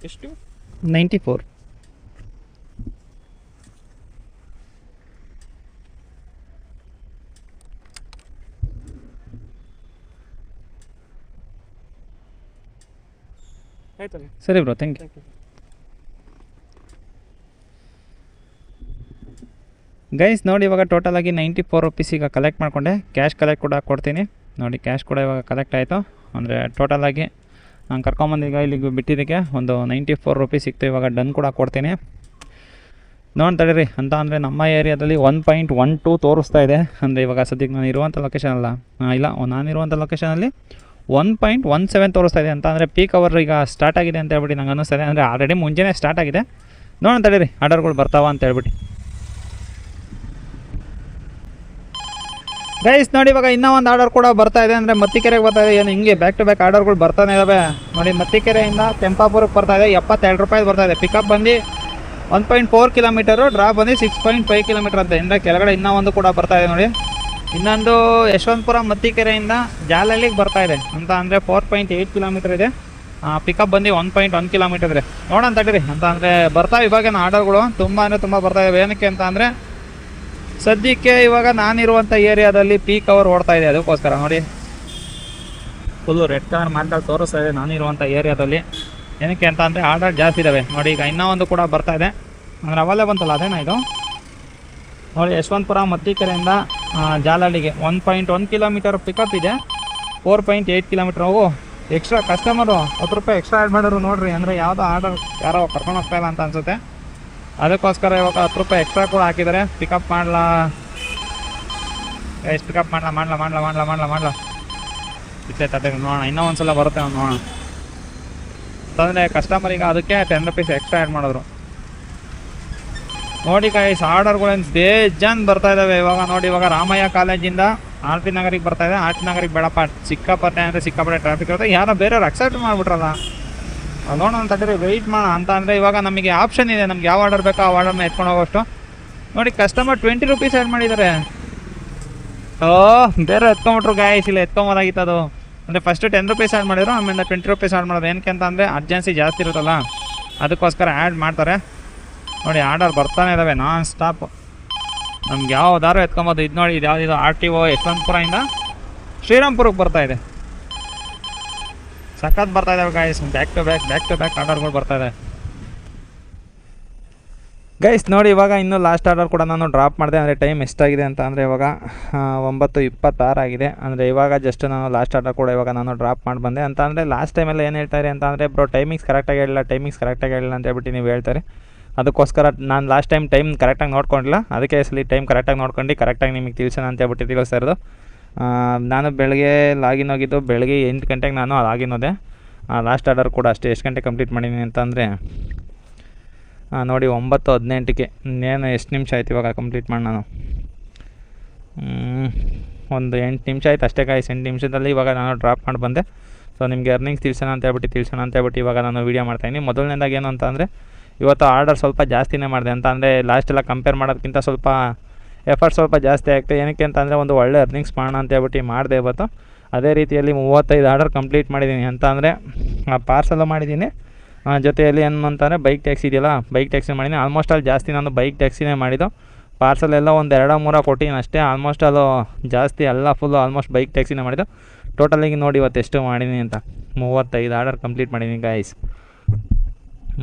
ಎಷ್ಟು? 94. ಆಯ್ತಲ್ಲ. ಸರಿ ಬ್ರೋ, ಥ್ಯಾಂಕ್ ಯು. ಗೈಸ್ ನೋಡಿ, ಇವಾಗ ಟೋಟಲಾಗಿ 94 ರುಪೀಸ್ ಈಗ ಕಲೆಕ್ಟ್ ಮಾಡಿಕೊಂಡೆ. ಕ್ಯಾಶ್ ಕಲೆಕ್ಟ್ ಕೂಡ ಕೊಡ್ತೀನಿ ನೋಡಿ. ಕ್ಯಾಶ್ ಕೂಡ ಇವಾಗ ಕಲೆಕ್ಟ್ ಆಯಿತು. ಅಂದರೆ ಟೋಟಲಾಗಿ ನಾನು ಕರ್ಕೊಂಬಂದೀಗ ಇಲ್ಲಿಗೆ ಬಿಟ್ಟಿದ್ದಕ್ಕೆ ಒಂದು 94 ರುಪೀಸ್ ಸಿಕ್ತು. ಇವಾಗ ಡನ್ ಕೂಡ ಕೊಡ್ತೀನಿ. ನೋಡಿ ತಡೀರಿ. ಅಂತ ಅಂದರೆ ನಮ್ಮ ಏರಿಯಾದಲ್ಲಿ 1.12 ತೋರಿಸ್ತಾ ಇದೆ. ಅಂದರೆ ಇವಾಗ ಸದ್ಯಕ್ಕೆ ನಾನು ಇರುವಂಥ ಲೊಕೇಶನ್ ಅಲ್ಲ, ಇಲ್ಲ ನಾನಿರುವಂಥ ಲೊಕೇಶನಲ್ಲಿ 1.17 ತೋರಿಸ್ತಾ ಇದೆ. ಅಂತ ಅಂದರೆ ಪೀಕ್ ಅವರ್ ಈಗ ಸ್ಟಾರ್ಟ್ ಆಗಿದೆ ಅಂತ ಹೇಳ್ಬಿಟ್ಟು ನಂಗೆ ಅನ್ನಿಸ್ತದೆ. ಅಂದರೆ ಆಲ್ರೆಡಿ ಮುಂಚೆನೇ ಸ್ಟಾರ್ಟ್ ಆಗಿದೆ. ನೋಡೋಣ ತಡೀರಿ, ಆರ್ಡರ್ಗಳು ಬರ್ತಾವ ಅಂತ ಹೇಳ್ಬಿಟ್ಟು. ಗೈಸ್ ನೋಡಿ, ಇವಾಗ ಇನ್ನೂ ಒಂದು ಆರ್ಡರ್ ಕೂಡ ಬರ್ತಾ ಇದೆ. ಅಂದರೆ ಮತ್ತಿಕೆರೆಗೆ ಬರ್ತಾ ಇದೆ. ಏನು ಹಿಂಗೆ ಬ್ಯಾಕ್ ಟು ಬ್ಯಾಕ್ ಆರ್ಡರ್ಗಳು ಬರ್ತಾನೆ ಇದ್ದಾವೆ ನೋಡಿ. ಮತ್ತಿಕೆರೆಯಿಂದ ಕೆಂಪಾಪುರಕ್ಕೆ ಬರ್ತಾ ಇದೆ, 72 ರೂಪಾಯಿ ಬರ್ತಾ ಇದೆ. ಪಿಕಪ್ ಬಂದು 1.4 ಕಿಲೋಮೀಟರು, ಡ್ರಾಪ್ ಬಂದು 6.5 ಕಿಲೋಮೀಟರ್ ಅಂತ. ಅಂದರೆ ಕೆಳಗಡೆ ಇನ್ನೂ ಒಂದು ಕೂಡ ಬರ್ತಾ ಇದೆ ನೋಡಿ. ಇನ್ನೊಂದು ಯಶವಂತಪುರ ಮತ್ತಿಕೆರೆಯಿಂದ ಜಾಲಹಳ್ಳಿಗೆ ಬರ್ತಾ ಇದೆ ಅಂತ. ಅಂದರೆ 4.8 ಕಿಲೋಮೀಟರ್ ಇದೆ. ಪಿಕಪ್ ಬಂದು 1.1 ಕಿಲೋಮೀಟರ್ ಇದೆ. ನೋಡೋಣ ತಡೀರಿ. ಅಂತ ಅಂದರೆ ಬರ್ತಾವೆ ಇವಾಗಿನ ಆರ್ಡರ್ಗಳು ತುಂಬ ಅಂದರೆ ತುಂಬ ಬರ್ತಾ ಇವೆ. ಏನಕ್ಕೆ ಅಂತ ಅಂದರೆ ಸದ್ಯಕ್ಕೆ ಇವಾಗ ನಾನಿರುವಂಥ ಏರಿಯಾದಲ್ಲಿ ಪೀಕ್ ಅವರ್ ಓಡ್ತಾ ಇದೆ, ಅದಕ್ಕೋಸ್ಕರ ನೋಡಿ. ಫುಲ್ಲು ರೆಡ್ ಕಲರ್ ಮಾರ್ಕಲ್ಲಿ ತೋರಿಸ್ತಾ ಇದೆ ನಾನಿರುವಂಥ ಏರಿಯಾದಲ್ಲಿ. ಏನಕ್ಕೆ ಅಂತ ಅಂದರೆ ಆರ್ಡರ್ ಜಾಸ್ತಿ ಇದ್ದಾವೆ ನೋಡಿ. ಈಗ ಇನ್ನೂ ಒಂದು ಕೂಡ ಬರ್ತಾ ಇದೆ. ಅಂದರೆ ಅವಲ್ಲೇ ಬಂತಲ್ಲ, ಅದೇನಾ ಇದು ನೋಡಿ. ಯಶವಂತಪುರ ಮತ್ತಿಕೆರೆಯಿಂದ ಜಾಲಹಳ್ಳಿಗೆ 1.1 ಕಿಲೋಮೀಟರ್ ಪಿಕಪ್ ಇದೆ, 4.8 ಕಿಲೋಮೀಟರ್. ಹೋಗು ಎಕ್ಸ್ಟ್ರಾ ಕಸ್ಟಮರು 10 ರೂಪಾಯಿ ಎಕ್ಸ್ಟ್ರಾ ಆ್ಯಡ್ ಮಾಡಿದ್ರು ನೋಡಿರಿ. ಅಂದರೆ ಯಾವುದೋ ಆರ್ಡರ್ ಯಾರೋ ಕರ್ಕೊಂಡು ಹೋಗ್ತಾ ಇಲ್ಲ ಅಂತ ಅನಿಸುತ್ತೆ, ಅದಕ್ಕೋಸ್ಕರ ಇವಾಗ 10 ರೂಪಾಯಿ ಎಕ್ಸ್ಟ್ರಾ ಕೂಡ ಹಾಕಿದ್ದಾರೆ. ಪಿಕಪ್ ಮಾಡಲಾ ಎಷ್ಟು ಪಿಕಪ್ ಮಾಡಲ ಇಷ್ಟೇ ತಟ್ಟೆ. ನೋಡೋಣ, ಇನ್ನೂ ಒಂದು ಸಲ ಬರುತ್ತೆ ನೋಡೋಣ ಅಂತಂದರೆ ಕಸ್ಟಮರಿಗೆ ಅದಕ್ಕೆ 10 ರೂಪೀಸ್ ಎಕ್ಸ್ಟ್ರಾ ಆ್ಯಡ್ ಮಾಡಿದ್ರು ನೋಡಿ. ಗೈಸ್ ಆರ್ಡರ್ಗಳೇನು ಬೇಜಾನ್ ಬರ್ತಾ ಇದ್ದಾವೆ ಇವಾಗ ನೋಡಿ. ಇವಾಗ ರಾಮಯ್ಯ ಕಾಲೇಜಿಂದ RP ನಗರಿಗೆ ಬರ್ತಾ ಇದೆ. RP ನಗರಿಗೆ ಬೇಡಪ್ಪ, ಸಿಕ್ಕಾಪಟ್ಟೆ ಅಂದರೆ ಸಿಕ್ಕಾಪಟ್ಟೆ ಟ್ರಾಫಿಕ್ ಇರುತ್ತೆ. ಯಾರೋ ಬೇರೆಯವ್ರು ಅಕ್ಸೆಪ್ಟ್ ಮಾಡಿಬಿಟ್ರಲ್ಲ, ನೋಡೋಣ ಅಂತಂದರೆ ವೆಯ್ಟ್ ಮಾಡೋಣ ಅಂತ. ಅಂದರೆ ಇವಾಗ ನಮಗೆ ಆಪ್ಷನ್ ಇದೆ, ನಮ್ಗೆ ಯಾವ ಆರ್ಡರ್ ಬೇಕೋ ಆ ಆರ್ಡರ್ನ ಎತ್ಕೊಂಡು ಹೋಗೋಷ್ಟು ನೋಡಿ. ಕಸ್ಟಮರ್ 20 ರೂಪೀಸ್ ಆ್ಯಡ್ ಮಾಡಿದ್ದಾರೆ. ಬೇರೆ ಎತ್ಕೊಂಬಿಟ್ರು ಗಾಯಸ್, ಇಲ್ಲ ಎತ್ಕೊಂಬೋದಾಗಿತ್ತು ಅದು. ಅಂದರೆ ಫಸ್ಟು 10 ರೂಪೀಸ್ ಆ್ಯಡ್ ಮಾಡಿದ್ರು, ಆಮೇಲೆ 20 ರೂಪೀಸ್ ಆ್ಯಡ್ ಮಾಡೋದು. ಏನಕ್ಕೆ ಅಂತ ಅಂದರೆ ಅರ್ಜೆನ್ಸಿ ಜಾಸ್ತಿ ಇರುತ್ತಲ್ಲ, ಅದಕ್ಕೋಸ್ಕರ ಆ್ಯಡ್ ಮಾಡ್ತಾರೆ ನೋಡಿ. ಆರ್ಡರ್ ಬರ್ತಾನೆ ಇದ್ದಾವೆ ನಾನ್ ಸ್ಟಾಪ್. ನಮ್ಗೆ ಯಾವ್ದಾರು ಎತ್ಕೊಬೋದು. ಇದು ನೋಡಿ, ಇದು ಯಾವುದಿದು RTO ಯಶವಂತಪುರದಿಂದ ಶ್ರೀರಾಮ್ಪುರಕ್ಕೆ ಬರ್ತಾ ಇದೆ. ಸಖತ್ ಬರ್ತಾ ಇದ್ದಾವೆ ಗೈಸ್. ಬ್ಯಾಕ್ ಟು ಬ್ಯಾಕ್ ಆರ್ಡರ್ಗಳು ಬರ್ತಾ ಇದೆ ಗೈಸ್ ನೋಡಿ. ಇವಾಗ ಇನ್ನೂ ಲಾಸ್ಟ್ ಆರ್ಡರ್ ಕೂಡ ನಾನು ಡ್ರಾಪ್ ಮಾಡಿದೆ. ಅಂದರೆ ಟೈಮ್ ಎಷ್ಟಾಗಿದೆ ಅಂತ ಅಂದರೆ ಇವಾಗ 9:26 ಆಗಿದೆ. ಅಂದರೆ ಇವಾಗ ಜಸ್ಟ್ ನಾನು ಲಾಸ್ಟ್ ಆರ್ಡರ್ ಕೂಡ ಇವಾಗ ನಾನು ಡ್ರಾಪ್ ಮಾಡಿ ಬಂದೆ. ಅಂತ ಅಂದರೆ ಲಾಸ್ಟ್ ಟೈಮೆಲ್ಲ ಏನು ಹೇಳ್ತಾರೆ ಅಂತ ಅಂದರೆ ಬ್ರೋ ಟೈಮಿಂಗ್ಸ್ ಕರೆಕ್ಟಾಗಿ ಹೇಳಿಲ್ಲ ಅಂತ ಹೇಳ್ಬಿಟ್ಟು ನೀವು ಹೇಳ್ತಾರೆ. ಅದಕ್ಕೋಸ್ಕರ ನಾನು ಲಾಸ್ಟ್ ಟೈಮ್ ಕರೆಕ್ಟಾಗಿ ನೋಡ್ಕೊಂಡಿಲ್ಲ. ಅದಕ್ಕೆ ಈ ಟೈಮ್ ಕರೆಕ್ಟಾಗಿ ನೋಡ್ಕೊಂಡು ಕರೆಕ್ಟಾಗಿ ನಿಮಗೆ ತಿಳಿಸೋಣ ಅಂತ ಹೇಳ್ಬಿಟ್ಟು ತಿಳಿಸ್ತಾ ಇರೋದು. ನಾನು ಬೆಳಗ್ಗೆ ಲಾಗಿನ್ ಹೋಗಿದ್ದು, ಬೆಳಗ್ಗೆ 8 ಗಂಟೆಗೆ ನಾನು ಲಾಗಿನ್ ಹೋದೆ. ಲಾಸ್ಟ್ ಆರ್ಡರ್ ಕೂಡ ಅಷ್ಟೇ. ಎಷ್ಟು ಗಂಟೆ ಕಂಪ್ಲೀಟ್ ಮಾಡಿದ್ದೀನಿ ಅಂತ ಅಂದರೆ ನೋಡಿ 9:18ಕ್ಕೆ. ಇನ್ನೇನು ಎಷ್ಟು ನಿಮಿಷ ಆಯ್ತು ಇವಾಗ ಕಂಪ್ಲೀಟ್ ಮಾಡಿ ನಾನು? ಒಂದು 8 ನಿಮಿಷ ಆಯ್ತು ಅಷ್ಟೇ ಗಾಯ್ಸ್. 8 ನಿಮಿಷದಲ್ಲಿ ಇವಾಗ ನಾನು ಡ್ರಾಪ್ ಮಾಡಿ ಬಂದೆ. ಸೊ ನಿಮಗೆ ಅರ್ನಿಂಗ್ಸ್ ತಿಳಿಸೋಣ ಅಂತ ಹೇಳ್ಬಿಟ್ಟು ಇವಾಗ ನಾನು ವೀಡಿಯೋ ಮಾಡ್ತಾಯಿದ್ದೀನಿ. ಮೊದಲನೇದಾಗಿ ಏನು ಅಂತ ಅಂದರೆ ಇವತ್ತು ಆರ್ಡರ್ ಸ್ವಲ್ಪ ಜಾಸ್ತಿನೇ ಮಾಡಿದೆ. ಅಂತ ಅಂದರೆ ಲಾಸ್ಟೆಲ್ಲ ಕಂಪೇರ್ ಮಾಡೋದಕ್ಕಿಂತ ಸ್ವಲ್ಪ ಎಫರ್ಟ್ ಸ್ವಲ್ಪ ಜಾಸ್ತಿ ಆಗ್ತದೆ. ಏನಕ್ಕೆ ಅಂತ ಅಂದರೆ ಒಂದು ಒಳ್ಳೆ ಅರ್ನಿಂಗ್ಸ್ ಮಾಡೋಣ ಅಂತ ಹೇಳ್ಬಿಟ್ಟು ಮಾಡಿದೆ ಇವತ್ತು. ಅದೇ ರೀತಿಯಲ್ಲಿ 35 ಆರ್ಡರ್ ಕಂಪ್ಲೀಟ್ ಮಾಡಿದ್ದೀನಿ. ಅಂತ ಅಂದರೆ ಪಾರ್ಸಲು ಮಾಡಿದ್ದೀನಿ, ಜೊತೆಯಲ್ಲಿ ಏನು ಅಂತಂದರೆ ಬೈಕ್ ಟ್ಯಾಕ್ಸಿ ಇದೆಯಲ್ಲ, ಬೈಕ್ ಟ್ಯಾಕ್ಸಿ ಮಾಡಿದ್ದೀನಿ. ಆಲ್ಮೋಸ್ಟ್ ಅಲ್ಲಿ ಜಾಸ್ತಿ ನಾನು ಬೈಕ್ ಟ್ಯಾಕ್ಸಿನೇ ಮಾಡಿದ್ದು. ಪಾರ್ಸಲ್ ಎಲ್ಲ ಒಂದು 2-3 ಕೊಟ್ಟಿದ್ದೀನಿ ಅಷ್ಟೇ. ಆಲ್ಮೋಸ್ಟ್ ಅದು ಜಾಸ್ತಿ ಎಲ್ಲ ಫುಲ್ಲು ಆಲ್ಮೋಸ್ಟ್ ಬೈಕ್ ಟ್ಯಾಕ್ಸಿನೇ ಮಾಡಿದ್ದು. ಟೋಟಲಿಗೆ ನೋಡಿ ಇವತ್ತು ಎಷ್ಟು ಮಾಡಿದ್ದೀನಿ ಅಂತ, 35 ಆರ್ಡರ್ ಕಂಪ್ಲೀಟ್ ಮಾಡಿದ್ದೀನಿ ಗೈಸ್.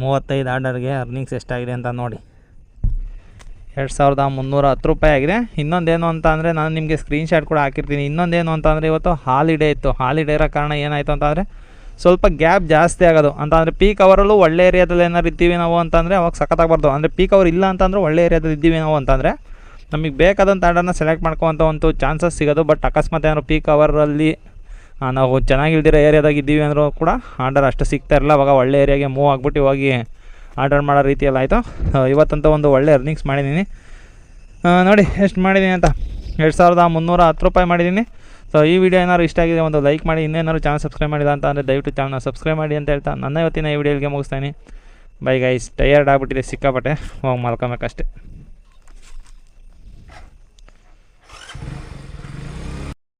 35 ಆರ್ಡರ್ಗೆ ಅರ್ನಿಂಗ್ಸ್ ಎಷ್ಟಾಗಿದೆ ಅಂತ ನೋಡಿ, 2310 ರೂಪಾಯಿ ಆಗಿದೆ. ಇನ್ನೊಂದೇನು ಅಂತ ಅಂದರೆ ನಾನು ನಿಮಗೆ ಸ್ಕ್ರೀನ್ಶಾಟ್ ಕೂಡ ಹಾಕಿರ್ತೀನಿ. ಇನ್ನೊಂದೇನು ಅಂತ ಅಂದರೆ ಇವತ್ತು ಹಾಲಿಡೇ ಇತ್ತು. ಹಾಲಿಡೇ ಇರೋ ಕಾರಣ ಏನಾಯಿತು ಅಂತಂದರೆ ಸ್ವಲ್ಪ ಗ್ಯಾಪ್ ಜಾಸ್ತಿ ಆಗೋದು. ಅಂತ ಅಂದರೆ ಪೀಕ್ ಅವರಲ್ಲೂ ಒಳ್ಳೆ ಏರಿಯಾದಲ್ಲಿ ಏನಾರು ಇದ್ದೀವಿ ನಾವು ಅಂತಂದರೆ ಅವಾಗ ಸಖತ್ತಾಗಬಾರ್ದು. ಅಂದರೆ ಪೀಕ್ ಅವರ್ ಇಲ್ಲ ಅಂತಂದರೆ ಒಳ್ಳೆ ಏರಿಯಾದಲ್ಲಿ ಇದ್ದೀವಿ ನಾವು ಅಂತಂದರೆ ನಮಗೆ ಬೇಕಾದಂಥ ಆರ್ಡರ್ನ ಸೆಲೆಕ್ಟ್ ಮಾಡ್ಕೊವಂಥ ಒಂದು ಚಾನ್ಸಸ್ ಸಿಗೋದು. ಬಟ್ ಅಕಸ್ಮಾತ್ ಏನಾದ್ರು ಪೀಕ್ ಅವರಲ್ಲಿ ನಾವು ಚೆನ್ನಾಗಿಲ್ದಿರೋ ಏರಿಯಾದಾಗ ಇದ್ದೀವಿ ಅಂದರೂ ಕೂಡ ಆರ್ಡರ್ ಅಷ್ಟು ಸಿಗ್ತಾ ಇರಲ್ಲ. ಅವಾಗ ಒಳ್ಳೆ ಏರಿಯಾಗೆ ಮೂವ್ ಆಗಿಬಿಟ್ಟು ಹೋಗಿ ಆರ್ಡರ್ ಮಾಡೋ ರೀತಿಯಲ್ಲಿ ಆಯಿತು. ಇವತ್ತಂತ ಒಂದು ಒಳ್ಳೆ ಅರ್ನಿಂಗ್ಸ್ ಮಾಡಿದ್ದೀನಿ. ನೋಡಿ ಎಷ್ಟು ಮಾಡಿದ್ದೀನಿ ಅಂತ, 2310 ರೂಪಾಯಿ ಮಾಡಿದ್ದೀನಿ. ಸೊ ಈ ವಿಡಿಯೋ ಏನಾದ್ರು ಇಷ್ಟ ಆಗಿದೆ ಒಂದು ಲೈಕ್ ಮಾಡಿ. ಇನ್ನೇನಾದ್ರು ಚಾನಲ್ ಸಬ್ಸ್ಕ್ರೈಬ್ ಮಾಡಿಲ್ಲ ಅಂತ ಅಂದರೆ ದಯವಿಟ್ಟು ಚಾನಲ್ನ ಸಬ್ಸ್ಕ್ರೈಬ್ ಮಾಡಿ ಅಂತ ಹೇಳ್ತಾ ನನ್ನ ಇವತ್ತಿನ ಈ ವಿಡಿಯೋಗೆ ಮುಗಿಸ್ತೀನಿ. Bye guys. ಟಯರ್ಡ್ ಆಗಿಬಿಟ್ಟಿದೆ ಸಿಕ್ಕಾಪಟ್ಟೆ, ಹೋಗಿ ಮಲ್ಕೊಬೇಕಷ್ಟೆ.